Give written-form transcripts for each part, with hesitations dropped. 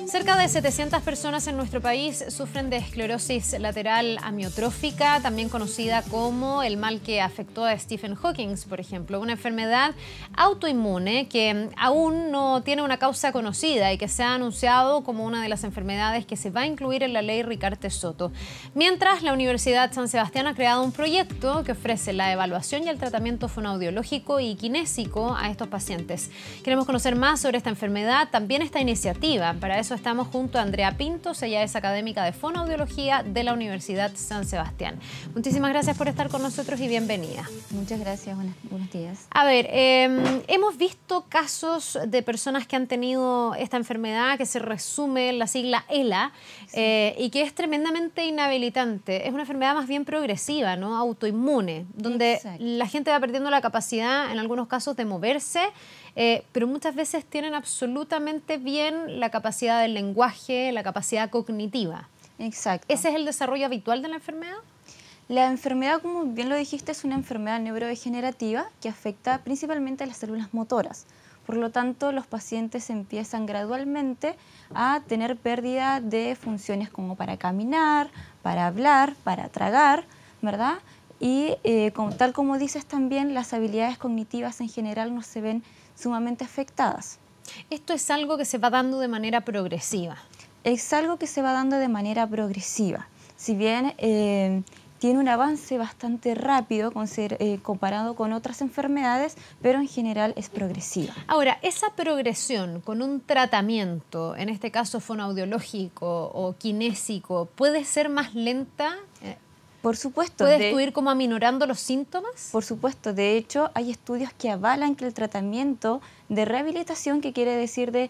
Cerca de 700 personas en nuestro país sufren de esclerosis lateral amiotrófica, también conocida como el mal que afectó a Stephen Hawking, por ejemplo, una enfermedad autoinmune que aún no tiene una causa conocida y que se ha anunciado como una de las enfermedades que se va a incluir en la ley Ricarte-Soto. Mientras, la Universidad San Sebastián ha creado un proyecto que ofrece la evaluación y el tratamiento fonoaudiológico y kinésico a estos pacientes. Queremos conocer más sobre esta enfermedad, también esta iniciativa. Para eso estamos junto a Andrea Pintos, ella es académica de fonoaudiología de la Universidad San Sebastián. Muchísimas gracias por estar con nosotros y bienvenida. Muchas gracias, buenos días. A ver, hemos visto casos de personas que han tenido esta enfermedad que se resume en la sigla ELA, sí, y que es tremendamente inhabilitante. Es una enfermedad más bien progresiva, ¿no? Autoinmune, donde la gente va perdiendo la capacidad, en algunos casos, de moverse, pero muchas veces tienen absolutamente bien la capacidad del lenguaje, la capacidad cognitiva. Exacto. ¿Ese es el desarrollo habitual de la enfermedad? La enfermedad, como bien lo dijiste, es una enfermedad neurodegenerativa que afecta principalmente a las células motoras. Por lo tanto, los pacientes empiezan gradualmente a tener pérdida de funciones como para caminar, para hablar, para tragar, ¿verdad? Y tal como dices también, las habilidades cognitivas en general no se ven sumamente afectadas. ¿Esto es algo que se va dando de manera progresiva? Es algo que se va dando de manera progresiva. Si bien tiene un avance bastante rápido comparado con otras enfermedades, pero en general es progresiva. Ahora, esa progresión con un tratamiento, en este caso fonoaudiológico o kinésico, ¿puede ser más lenta? Por supuesto. ¿Puede ir como aminorando los síntomas? Por supuesto. De hecho, hay estudios que avalan que el tratamiento de rehabilitación, que quiere decir de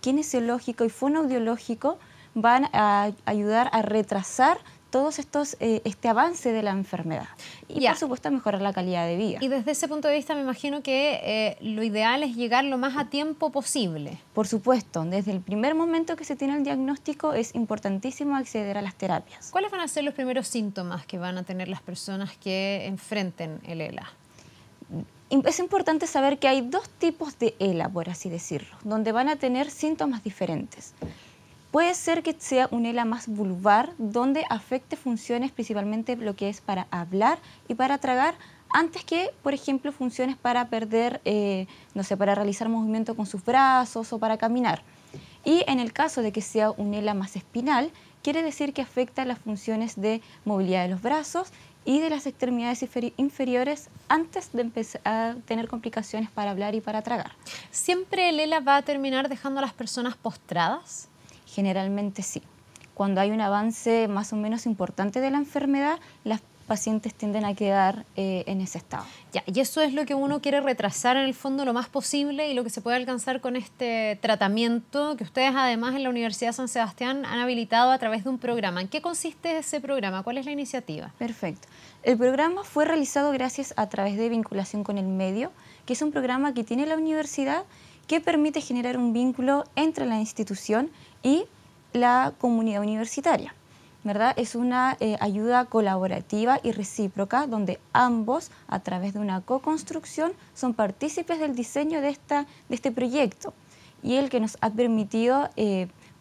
kinesiológico y fonoaudiológico, van a ayudar a retrasar todos este avance de la enfermedad y por supuesto a mejorar la calidad de vida. Y desde ese punto de vista me imagino que lo ideal es llegar lo más a tiempo posible. Por supuesto, desde el primer momento que se tiene el diagnóstico es importantísimo acceder a las terapias. ¿Cuáles van a ser los primeros síntomas que van a tener las personas que enfrenten el ELA? Es importante saber que hay dos tipos de ELA, por así decirlo, donde van a tener síntomas diferentes. Puede ser que sea un ELA más vulvar, donde afecte funciones principalmente lo que es para hablar y para tragar, antes que, por ejemplo, funciones para perder, no sé, para realizar movimiento con sus brazos o para caminar. Y en el caso de que sea un ELA más espinal, quiere decir que afecta las funciones de movilidad de los brazos y de las extremidades inferiores antes de empezar a tener complicaciones para hablar y para tragar. ¿Siempre el ELA va a terminar dejando a las personas postradas? Generalmente sí. Cuando hay un avance más o menos importante de la enfermedad, las pacientes tienden a quedar en ese estado. Ya, y eso es lo que uno quiere retrasar en el fondo lo más posible y lo que se puede alcanzar con este tratamiento que ustedes además en la Universidad San Sebastián han habilitado a través de un programa. ¿En qué consiste ese programa? ¿Cuál es la iniciativa? Perfecto. El programa fue realizado gracias a través de vinculación con el medio, que es un programa que tiene la universidad que permite generar un vínculo entre la institución y la comunidad universitaria, ¿verdad? Es una ayuda colaborativa y recíproca donde ambos, a través de una co-construcción, son partícipes del diseño de este proyecto y el que nos ha permitido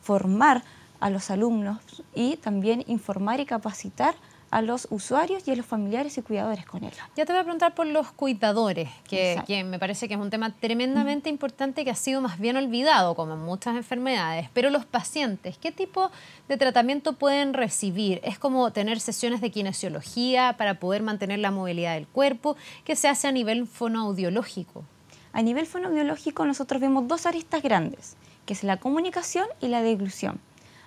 formar a los alumnos y también informar y capacitar a los usuarios y a los familiares y cuidadores con él. Ya te voy a preguntar por los cuidadores, que me parece que es un tema tremendamente importante que ha sido más bien olvidado, como en muchas enfermedades. Pero los pacientes, ¿qué tipo de tratamiento pueden recibir? ¿Es como tener sesiones de kinesiología para poder mantener la movilidad del cuerpo? ¿Qué se hace a nivel fonoaudiológico? A nivel fonoaudiológico nosotros vemos dos aristas grandes, que es la comunicación y la deglución.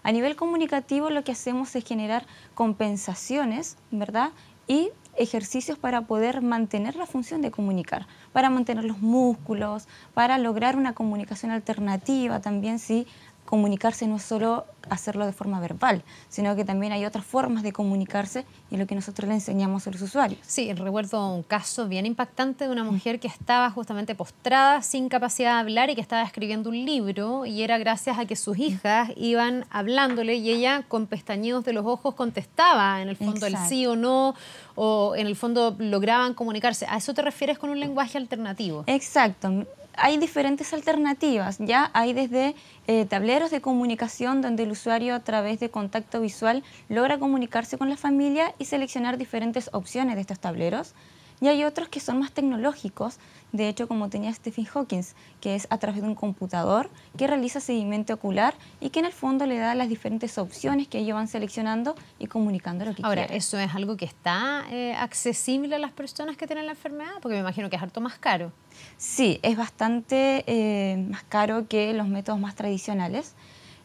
A nivel comunicativo lo que hacemos es generar compensaciones, ¿verdad? Y ejercicios para poder mantener la función de comunicar, para mantener los músculos, para lograr una comunicación alternativa también, sí. Comunicarse no es solo hacerlo de forma verbal, sino que también hay otras formas de comunicarse y lo que nosotros le enseñamos a los usuarios. Sí, recuerdo un caso bien impactante de una mujer que estaba justamente postrada, sin capacidad de hablar y que estaba escribiendo un libro y era gracias a que sus hijas iban hablándole y ella con pestañeos de los ojos contestaba en el fondo el sí o no, o en el fondo lograban comunicarse. ¿A eso te refieres con un lenguaje alternativo? Exacto. hay diferentes alternativas, ya hay desde tableros de comunicación donde el usuario a través de contacto visual logra comunicarse con la familia y seleccionar diferentes opciones de estos tableros. Y hay otros que son más tecnológicos, de hecho como tenía Stephen Hawking, que es a través de un computador que realiza seguimiento ocular y que en el fondo le da las diferentes opciones que ellos van seleccionando y comunicando lo que Ahora, quieren. ¿eso es algo que está accesible a las personas que tienen la enfermedad? Porque me imagino que es harto más caro. Sí, es bastante más caro que los métodos más tradicionales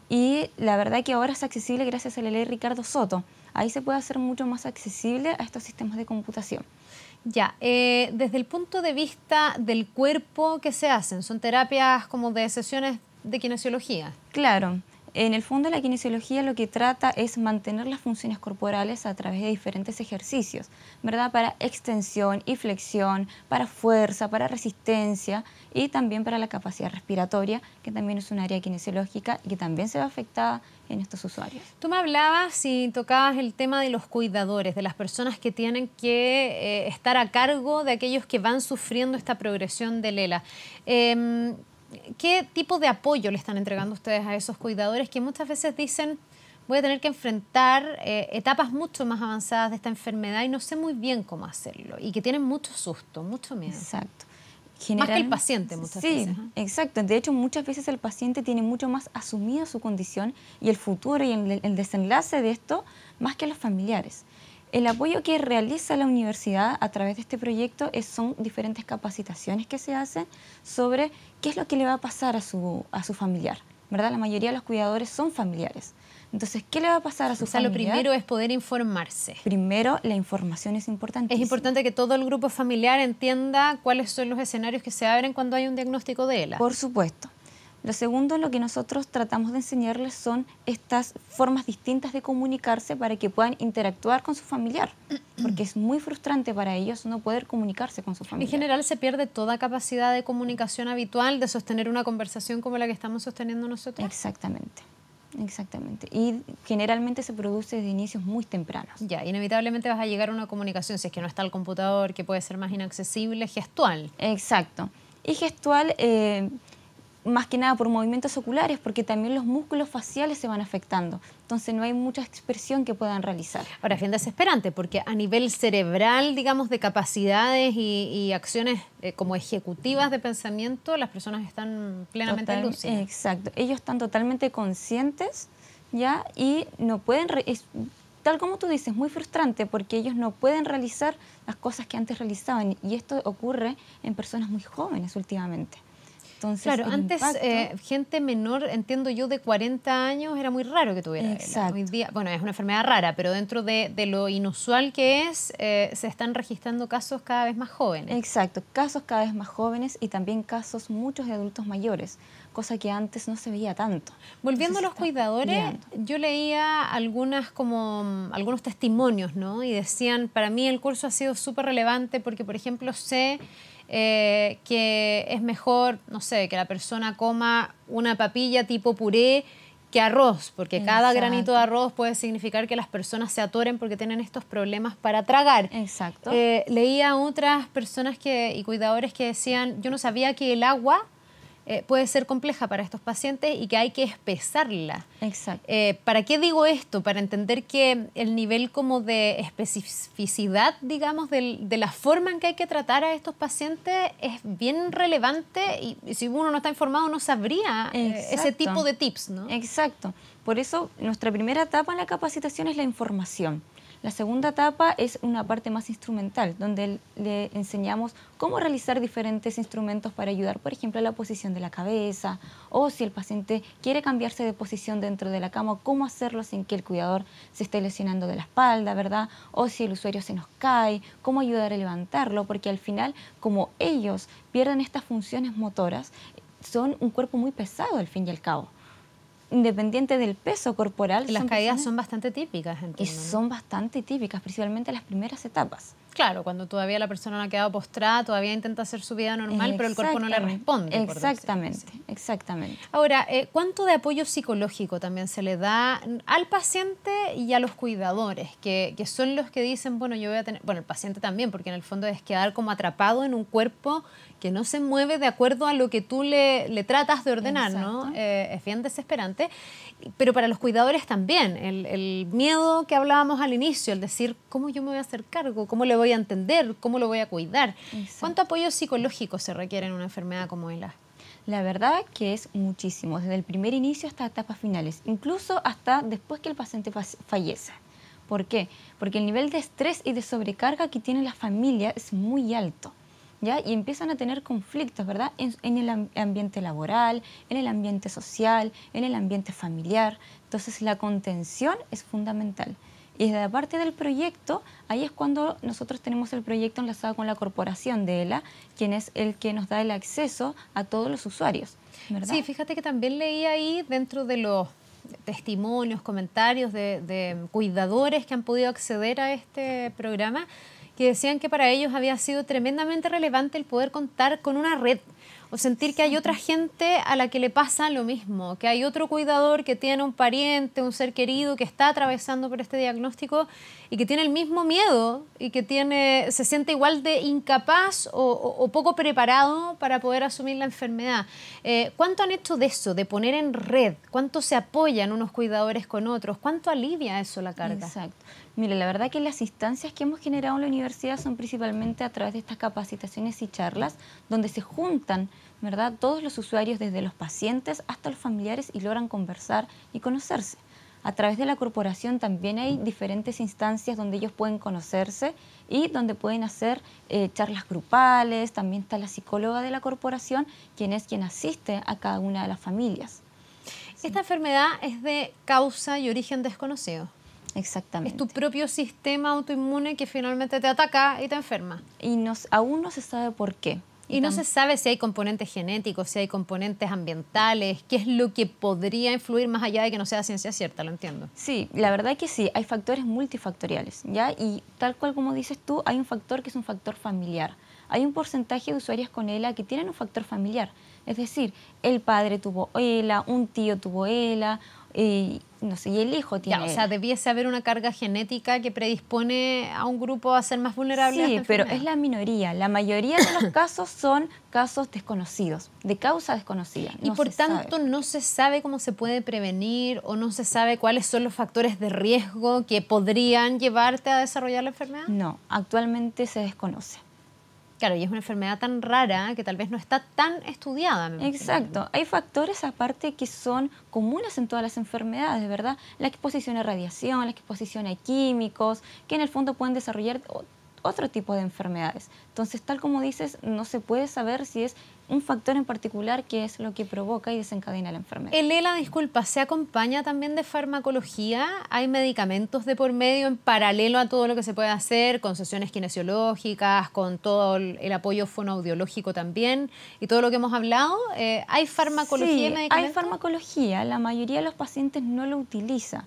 y la verdad que ahora es accesible gracias a la ley Ricardo Soto. Ahí se puede hacer mucho más accesible a estos sistemas de computación. Ya, desde el punto de vista del cuerpo, ¿qué se hacen? ¿Son terapias como de sesiones de kinesiología? Claro, en el fondo la kinesiología lo que trata es mantener las funciones corporales a través de diferentes ejercicios, ¿verdad? Para extensión y flexión, para fuerza, para resistencia y también para la capacidad respiratoria, que también es un área kinesiológica y que también se ve afectada en estos usuarios. Tú me hablabas y tocabas el tema de los cuidadores, de las personas que tienen que estar a cargo de aquellos que van sufriendo esta progresión del ELA. ¿Qué tipo de apoyo le están entregando ustedes a esos cuidadores que muchas veces dicen voy a tener que enfrentar etapas mucho más avanzadas de esta enfermedad y no sé muy bien cómo hacerlo y que tienen mucho susto, mucho miedo? Exacto. Más que el paciente muchas veces. Sí, exacto. De hecho, muchas veces el paciente tiene mucho más asumido su condición y el futuro y el desenlace de esto más que los familiares. El apoyo que realiza la universidad a través de este proyecto son diferentes capacitaciones que se hacen sobre qué es lo que le va a pasar a su familiar, ¿verdad? La mayoría de los cuidadores son familiares. Entonces, ¿qué le va a pasar a su familiar? Lo primero es poder informarse. Primero, la información es importantísima. Es importante que todo el grupo familiar entienda cuáles son los escenarios que se abren cuando hay un diagnóstico de ELA. Por supuesto. Lo segundo, lo que nosotros tratamos de enseñarles son estas formas distintas de comunicarse para que puedan interactuar con su familiar, porque es muy frustrante para ellos no poder comunicarse con su familiar. En general se pierde toda capacidad de comunicación habitual, de sostener una conversación como la que estamos sosteniendo nosotros. Exactamente. Exactamente. Y generalmente se produce desde inicios muy tempranos. Ya, inevitablemente vas a llegar a una comunicación, si es que no está el computador, que puede ser más inaccesible, gestual. Exacto. Y gestual, más que nada por movimientos oculares, porque también los músculos faciales se van afectando. Entonces no hay mucha expresión que puedan realizar. Ahora, es bien desesperante, porque a nivel cerebral, digamos, de capacidades y acciones como ejecutivas de pensamiento, las personas están plenamente lúcidas. Exacto. Ellos están totalmente conscientes, ¿ya? Y no pueden... tal como tú dices, muy frustrante, porque ellos no pueden realizar las cosas que antes realizaban. Y esto ocurre en personas muy jóvenes últimamente. Entonces, claro, antes gente menor, entiendo yo, de 40 años era muy raro que tuviera ELA. Hoy día, bueno, es una enfermedad rara, pero dentro de lo inusual que es, se están registrando casos cada vez más jóvenes. Exacto, casos cada vez más jóvenes y también casos muchos de adultos mayores, cosa que antes no se veía tanto. Volviendo a los cuidadores, yo leía algunos testimonios, ¿no? Y decían, para mí el curso ha sido súper relevante porque, por ejemplo, sé que es mejor, no sé, que la persona coma una papilla tipo puré que arroz, porque cada granito de arroz puede significar que las personas se atoren porque tienen estos problemas para tragar. Exacto. Leía a otras personas y cuidadores que decían, yo no sabía que el agua puede ser compleja para estos pacientes y que hay que espesarla. Exacto. ¿Para qué digo esto? Para entender que el nivel como de especificidad, digamos, de la forma en que hay que tratar a estos pacientes es bien relevante y si uno no está informado no sabría ese tipo de tips, ¿no? Exacto. Por eso nuestra primera etapa en la capacitación es la información. La segunda etapa es una parte más instrumental, donde le enseñamos cómo realizar diferentes instrumentos para ayudar, por ejemplo, a la posición de la cabeza, o si el paciente quiere cambiarse de posición dentro de la cama, cómo hacerlo sin que el cuidador se esté lesionando de la espalda, ¿verdad? O si el usuario se nos cae, cómo ayudar a levantarlo, porque al final, como ellos pierden estas funciones motoras, son un cuerpo muy pesado al fin y al cabo. Independiente del peso corporal. Las caídas son bastante típicas, entiendo, y son bastante típicas, principalmente en las primeras etapas. Claro, cuando todavía la persona no ha quedado postrada, todavía intenta hacer su vida normal, pero el cuerpo no le responde. Exactamente, exactamente. Ahora, ¿cuánto de apoyo psicológico también se le da al paciente y a los cuidadores? Que son los que dicen, bueno, yo voy a tener... Bueno, el paciente también, porque en el fondo es quedar como atrapado en un cuerpo que no se mueve de acuerdo a lo que tú le tratas de ordenar, ¿no? Es bien desesperante. Pero para los cuidadores también, el miedo que hablábamos al inicio, el decir, ¿cómo yo me voy a hacer cargo? ¿Cómo le voy a entender? ¿Cómo lo voy a cuidar? Exacto. ¿Cuánto apoyo psicológico se requiere en una enfermedad como ELA? La verdad que es muchísimo, desde el primer inicio hasta etapas finales, incluso hasta después que el paciente fallece. ¿Por qué? Porque el nivel de estrés y de sobrecarga que tiene la familia es muy alto, ¿ya? Y empiezan a tener conflictos, ¿verdad? En el ambiente laboral, en el ambiente social, en el ambiente familiar. Entonces la contención es fundamental. Y desde la parte del proyecto, ahí es cuando nosotros tenemos el proyecto enlazado con la corporación de ELA, quien es el que nos da el acceso a todos los usuarios, ¿verdad? Sí, fíjate que también leí ahí dentro de los testimonios, comentarios de cuidadores que han podido acceder a este programa, que decían que para ellos había sido tremendamente relevante el poder contar con una red o sentir que hay otra gente a la que le pasa lo mismo, que hay otro cuidador que tiene un pariente, un ser querido que está atravesando por este diagnóstico y que tiene el mismo miedo y que se siente igual de incapaz o poco preparado para poder asumir la enfermedad. ¿Cuánto han hecho de eso, de poner en red? ¿Cuánto se apoyan unos cuidadores con otros? ¿Cuánto alivia eso la carga? Exacto. Mire, la verdad que las instancias que hemos generado en la universidad son principalmente a través de estas capacitaciones y charlas donde se juntan, ¿verdad?, todos los usuarios, desde los pacientes hasta los familiares, y logran conversar y conocerse. A través de la corporación también hay diferentes instancias donde ellos pueden conocerse y donde pueden hacer charlas grupales. También está la psicóloga de la corporación, quien es quien asiste a cada una de las familias. Esta enfermedad es de causa y origen desconocido. Exactamente. Es tu propio sistema autoinmune que finalmente te ataca y te enferma. Y aún no se sabe por qué. Y no se sabe si hay componentes genéticos, si hay componentes ambientales, qué es lo que podría influir más allá de que no sea ciencia cierta, lo entiendo. Sí, la verdad que sí, hay factores multifactoriales, ¿ya? Y tal cual como dices tú, hay un factor que es un factor familiar. Hay un porcentaje de usuarios con ELA que tienen un factor familiar. Es decir, el padre tuvo ELA, un tío tuvo ELA, no sé, y el hijo tiene ELA. O sea, debiese haber una carga genética que predispone a un grupo a ser más vulnerable a esta pero enfermedad. es la minoría. La mayoría de los casos son casos desconocidos, de causa desconocida. Y por tanto no se sabe cómo se puede prevenir o no se sabe cuáles son los factores de riesgo que podrían llevarte a desarrollar la enfermedad. No, actualmente se desconoce. Claro, y es una enfermedad tan rara que tal vez no está tan estudiada. Exacto. Hay factores aparte que son comunes en todas las enfermedades, ¿verdad? La exposición a radiación, la exposición a químicos, que en el fondo pueden desarrollar otro tipo de enfermedades. Entonces, tal como dices, no se puede saber si es un factor en particular que es lo que provoca y desencadena la enfermedad. El ELA, disculpa, ¿se acompaña también de farmacología? ¿Hay medicamentos de por medio en paralelo a todo lo que se puede hacer, con sesiones kinesiológicas, con todo el apoyo fonoaudiológico también y todo lo que hemos hablado? ¿Hay farmacología y medicamentos? Hay farmacología. La mayoría de los pacientes no lo utiliza.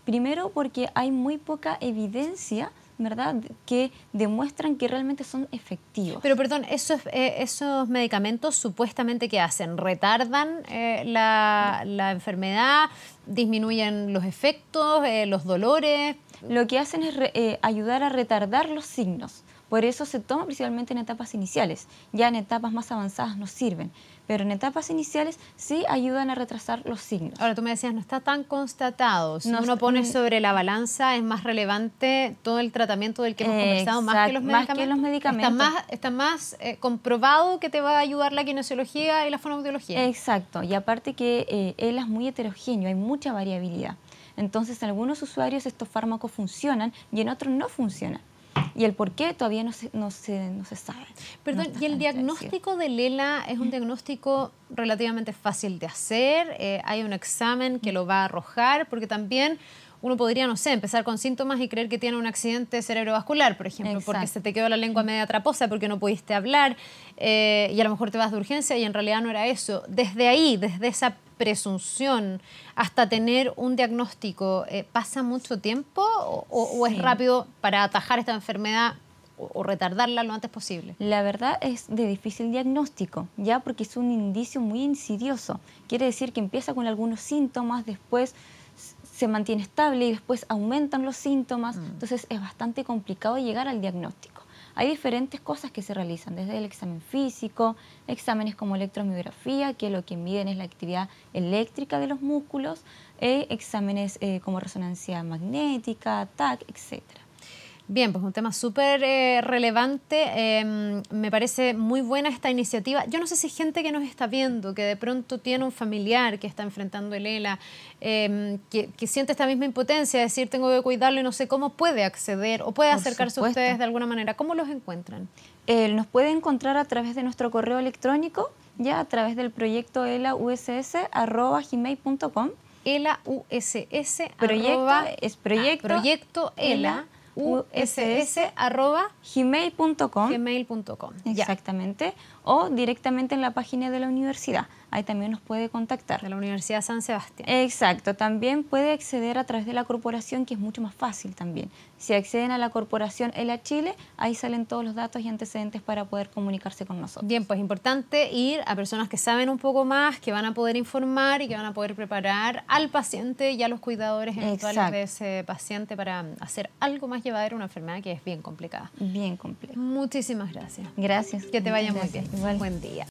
Primero porque hay muy poca evidencia, ¿verdad?, que demuestran que realmente son efectivos. Pero perdón, esos medicamentos supuestamente ¿qué hacen? ¿Retardan la enfermedad? ¿Disminuyen los efectos, los dolores? Lo que hacen es ayudar a retardar los signos. Por eso se toma principalmente en etapas iniciales. Ya en etapas más avanzadas no sirven, pero en etapas iniciales sí ayudan a retrasar los signos. Ahora, tú me decías, no está tan constatado. Si uno pone sobre la balanza, es más relevante todo el tratamiento del que hemos conversado, más que los medicamentos. Más que los medicamentos. Está más comprobado que te va a ayudar la kinesiología y la fonoaudiología. Exacto, y aparte que ELA es muy heterogéneo, hay mucha variabilidad. Entonces, en algunos usuarios estos fármacos funcionan y en otros no funcionan. Y el por qué todavía no se sabe. Perdón, ¿y el diagnóstico del ELA es un diagnóstico relativamente fácil de hacer? ¿Hay un examen que lo va a arrojar? Porque también uno podría, no sé, empezar con síntomas y creer que tiene un accidente cerebrovascular, por ejemplo, porque se te quedó la lengua media traposa, porque no pudiste hablar, y a lo mejor te vas de urgencia y en realidad no era eso. Desde ahí, desde esa presunción hasta tener un diagnóstico, ¿pasa mucho tiempo o es rápido para atajar esta enfermedad? o retardarla lo antes posible? La verdad es de difícil diagnóstico, ya porque es un indicio muy insidioso. Quiere decir que empieza con algunos síntomas, después se mantiene estable y después aumentan los síntomas. Entonces es bastante complicado llegar al diagnóstico. Hay diferentes cosas que se realizan, desde el examen físico, exámenes como electromiografía, que lo que miden es la actividad eléctrica de los músculos, exámenes como resonancia magnética, TAC, etcétera. Bien, pues un tema súper relevante. Me parece muy buena esta iniciativa. Yo no sé si hay gente que nos está viendo, que de pronto tiene un familiar que está enfrentando el ELA, que siente esta misma impotencia, de decir, tengo que cuidarlo y no sé cómo puede acceder o puede acercarse a ustedes de alguna manera. ¿Cómo los encuentran? Nos puede encontrar a través de nuestro correo electrónico, ya a través del proyecto elauss@gmail.com. ELAUSS. Proyecto ELA. uss@gmail.com. Exactamente. O directamente en la página de la universidad. Ahí también nos puede contactar. De la Universidad San Sebastián. Exacto. También puede acceder a través de la corporación, que es mucho más fácil también. Si acceden a la corporación ELA Chile, ahí salen todos los datos y antecedentes para poder comunicarse con nosotros. Bien, pues importante ir a personas que saben un poco más, que van a poder informar y que van a poder preparar al paciente y a los cuidadores eventuales de ese paciente para hacer algo más llevadero una enfermedad que es bien complicada. Bien compleja. Muchísimas gracias. Gracias. Que te vaya muy bien. Igual. Buen día.